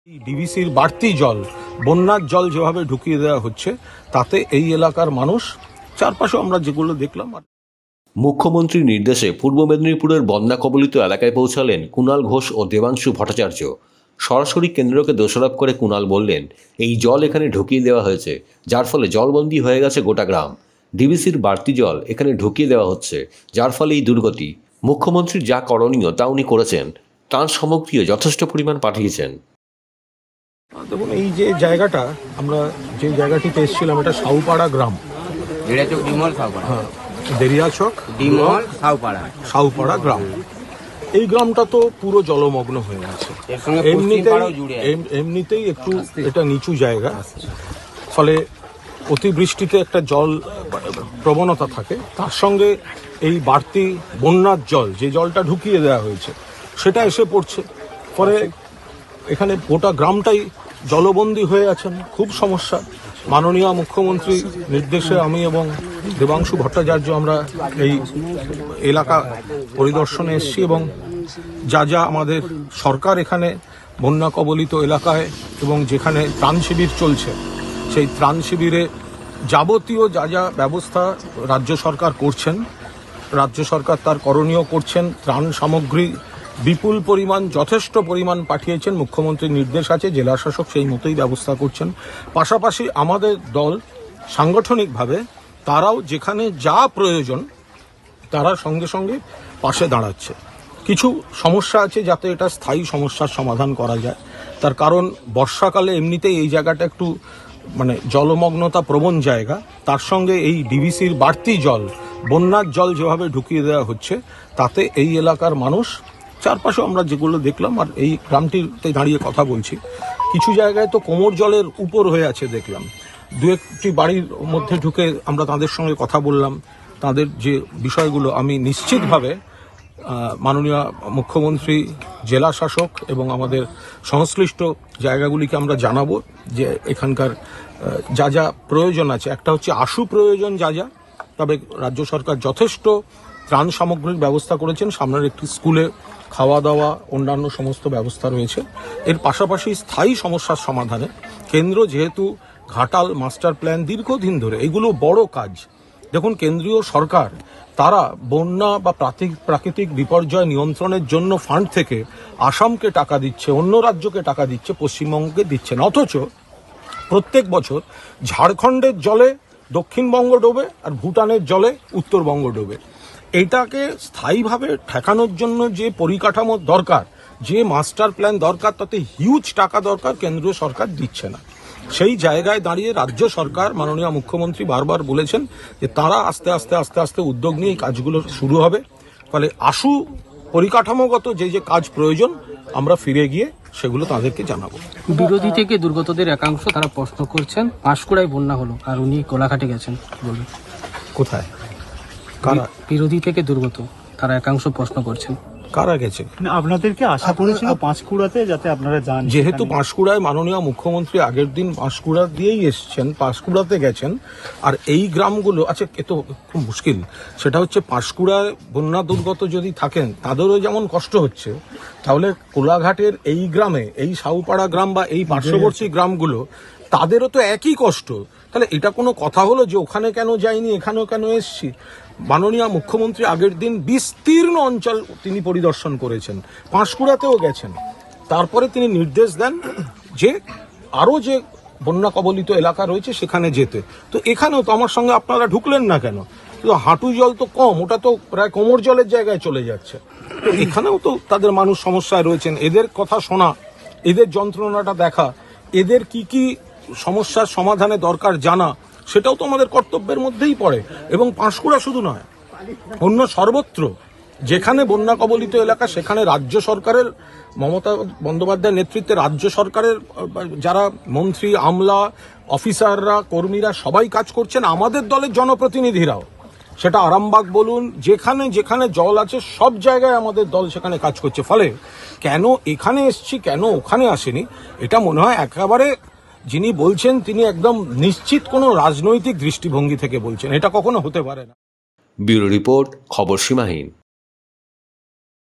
ডিভিসির বাড়তি জল, বন্যার জল যেভাবে ঢুকিয়ে দেওয়া হচ্ছে, তাতে এই এলাকার মানুষ, চারপাশে আমরা যেগুলো দেখলাম। মুখ্যমন্ত্রীর নির্দেশে পূর্ব মেদিনীপুরের বন্যা কবলিত এলাকায় পৌঁছালেন কুণাল ঘোষ ও দেবাংশু ভট্টাচার্য। সরাসরি কেন্দ্রকে দোষারোপ করে কুণাল বললেন, এই জল এখানে ঢুকিয়ে দেওয়া হয়েছে, যার ফলে জলবন্দী হয়ে গেছে গোটা গ্রাম। ডিভিসির বাড়তি জল এখানে ঢুকিয়ে দেওয়া হচ্ছে, যার ফলে এই দুর্গতি। মুখ্যমন্ত্রীর যা করণীয় তা উনি করেছেন, ত্রাণ সামগ্রীও যথেষ্ট পরিমাণ পাঠিয়েছেন। দেখুন, এই যে জায়গাটা, আমরা যে জায়গাটিতে এসেছিলাম, এটা সাউপাড়া গ্রাম। হ্যাঁ, দেরিয়াচক সাউপাড়া গ্রাম। এই গ্রামটা তো পুরো জলমগ্ন হয়ে আছে। এমনিতেই একটু এটা নিচু জায়গা, ফলে অতিবৃষ্টিতে একটা জল প্রবণতা থাকে। তার সঙ্গে এই বাড়তি বন্যার জল, যে জলটা ঢুকিয়ে দেওয়া হয়েছে, সেটা এসে পড়ছে। ফলে এখানে গোটা গ্রামটাই জলবন্দী হয়ে আছেন, খুব সমস্যা। মাননীয় মুখ্যমন্ত্রী নির্দেশে আমি এবং দেবাংশু ভট্টাচার্য আমরা এই এলাকা পরিদর্শনে এসেছি এবং যা যা আমাদের সরকার এখানে বন্যা কবলিত এলাকায় এবং যেখানে ত্রাণ শিবির চলছে, সেই ত্রাণ শিবিরে যাবতীয় যা যা ব্যবস্থা রাজ্য সরকার করছেন, রাজ্য সরকার তার করণীয় করছেন। ত্রাণ সামগ্রী বিপুল পরিমাণ, যথেষ্ট পরিমাণ পাঠিয়েছেন। মুখ্যমন্ত্রীর নির্দেশ আছে, জেলা শাসক সেই মতোই ব্যবস্থা করছেন। পাশাপাশি আমাদের দল সাংগঠনিকভাবে তারাও যেখানে যা প্রয়োজন, তারা সঙ্গে সঙ্গে পাশে দাঁড়াচ্ছে। কিছু সমস্যা আছে, যাতে এটা স্থায়ী সমস্যার সমাধান করা যায়। তার কারণ, বর্ষাকালে এমনিতেই এই জায়গাটা একটু জলমগ্নতা প্রবণ জায়গা। তার সঙ্গে এই ডিভিসির বাড়তি জল, বন্যার জল যেভাবে ঢুকিয়ে দেওয়া হচ্ছে, তাতে এই এলাকার মানুষ, চারপাশে আমরা যেগুলো দেখলাম, আর এই গ্রামটিতে দাঁড়িয়ে কথা বলছি, কিছু জায়গায় তো কোমর জলের উপর হয়ে আছে দেখলাম। দু একটি বাড়ির মধ্যে ঢুকে আমরা তাদের সঙ্গে কথা বললাম। তাদের যে বিষয়গুলো, আমি নিশ্চিতভাবে মাননীয় মুখ্যমন্ত্রী, জেলা শাসক এবং আমাদের সংশ্লিষ্ট জায়গাগুলিকে আমরা জানাবো যে এখানকার যা যা প্রয়োজন আছে। একটা হচ্ছে আশু প্রয়োজন যা যা, তবে রাজ্য সরকার যথেষ্ট ত্রাণ সামগ্রীর ব্যবস্থা করেছেন। সামনের একটি স্কুলে খাওয়া দাওয়া, অন্যান্য সমস্ত ব্যবস্থা রয়েছে। এর পাশাপাশি স্থায়ী সমস্যার সমাধানে কেন্দ্র যেহেতু ঘাটাল মাস্টার প্ল্যান দীর্ঘদিন ধরে, এগুলো বড় কাজ। দেখুন, কেন্দ্রীয় সরকার তারা বন্যা বা প্রাকৃতিক বিপর্যয় নিয়ন্ত্রণের জন্য ফান্ড থেকে আসামকে টাকা দিচ্ছে, অন্য রাজ্যকে টাকা দিচ্ছে, পশ্চিমবঙ্গকে দিচ্ছে না। অথচ প্রত্যেক বছর ঝাড়খণ্ডের জলে দক্ষিণবঙ্গ ডোবে আর ভুটানের জলে উত্তরবঙ্গ ডোবে। এটাকে স্থায়ীভাবে ঠেকানোর জন্য যে পরিকাঠামো দরকার, যে মাস্টার প্ল্যান দরকার, তাতে হিউজ টাকা দরকার, কেন্দ্রীয় সরকার দিচ্ছে না। সেই জায়গায় দাঁড়িয়ে রাজ্য সরকার, মাননীয় মুখ্যমন্ত্রী বারবার বলেছেন যে তারা আস্তে আস্তে উদ্যোগ নিয়ে এই কাজগুলো শুরু হবে। ফলে আশু পরিকাঠামোগত যে যে কাজ প্রয়োজন, আমরা ফিরে গিয়ে সেগুলো তাদেরকে জানাবো। বিরোধী থেকে দুর্গতদের একাংশ তারা প্রশ্ন করছেন, পাঁশকুড়ায় বন্যা হলো আর উনি কোলাঘাটে গেছেন, কি বলবেন? কোথায়? কারা? বিরোধী থেকে দুর্গত তারা একাংশ প্রশ্ন করছেন। কারা গেছে? আপনাদেরকে আশা করেছিল পাঁশকুড়াতে যাতে আপনারা যান। যেহেতু পাঁশকুড়ায় মাননীয় মুখ্যমন্ত্রী আগের দিন পাঁশকুড়া দিয়েই এসছেন, পাঁশকুড়াতে গেছেন। আর এই গ্রামগুলো, আচ্ছা, এ তো খুব মুশকিল। সেটা হচ্ছে, পাঁশকুড়ায় বন্যা দুর্গত যদি থাকেন, তাদেরও যেমন কষ্ট হচ্ছে, তাহলে কোলাঘাটের এই গ্রামে, এই সাউপাড়া গ্রাম বা এই পার্শ্ববর্তী গ্রামগুলো, তাদেরও তো একই কষ্ট। তাহলে এটা কোনো কথা হলো যে ওখানে কেন যাইনি, এখানেও কেন এসছি? মাননীয় মুখ্যমন্ত্রী আগের দিন বিস্তীর্ণ অঞ্চল তিনি পরিদর্শন করেছেন, পাঁশকুড়াতেও গেছেন। তারপরে তিনি নির্দেশ দেন যে আরও যে বন্যা কবলিত এলাকা রয়েছে সেখানে যেতে। তো এখানেও তো আমার সঙ্গে আপনারা ঢুকলেন না কেন? কিন্তু হাঁটু জল তো কম, ওটা তো প্রায় কোমর জলের জায়গায় চলে যাচ্ছে। তো এখানেও তো তাদের মানুষ সমস্যায় রয়েছেন। এদের কথা শোনা, এদের যন্ত্রণাটা দেখা, এদের কি কি সমস্যার সমাধানে দরকার জানা, সেটাও তো আমাদের কর্তব্যের মধ্যেই পড়ে। এবং পাঁশকুড়া শুধু নয়, অন্য সর্বত্র যেখানে বন্যা কবলিত এলাকা, সেখানে রাজ্য সরকারের, মমতা বন্দ্যোপাধ্যায়ের নেতৃত্বে রাজ্য সরকারের যারা মন্ত্রী, আমলা, অফিসাররা, কর্মীরা সবাই কাজ করছেন। আমাদের দলের জনপ্রতিনিধিরাও, সেটা আরামবাগ বলুন, যেখানে যেখানে জল আছে সব জায়গায় আমাদের দল সেখানে কাজ করছে। ফলে কেন এখানে এসছি, কেন ওখানে আসেনি, এটা মনে হয় একেবারে যিনি বলছেন তিনি একদম নিশ্চিত কোনো রাজনৈতিক দৃষ্টিভঙ্গি থেকে বলছেন। এটা কখনো হতে পারে না। ব্যুরো রিপোর্ট, খবর সীমাহীন।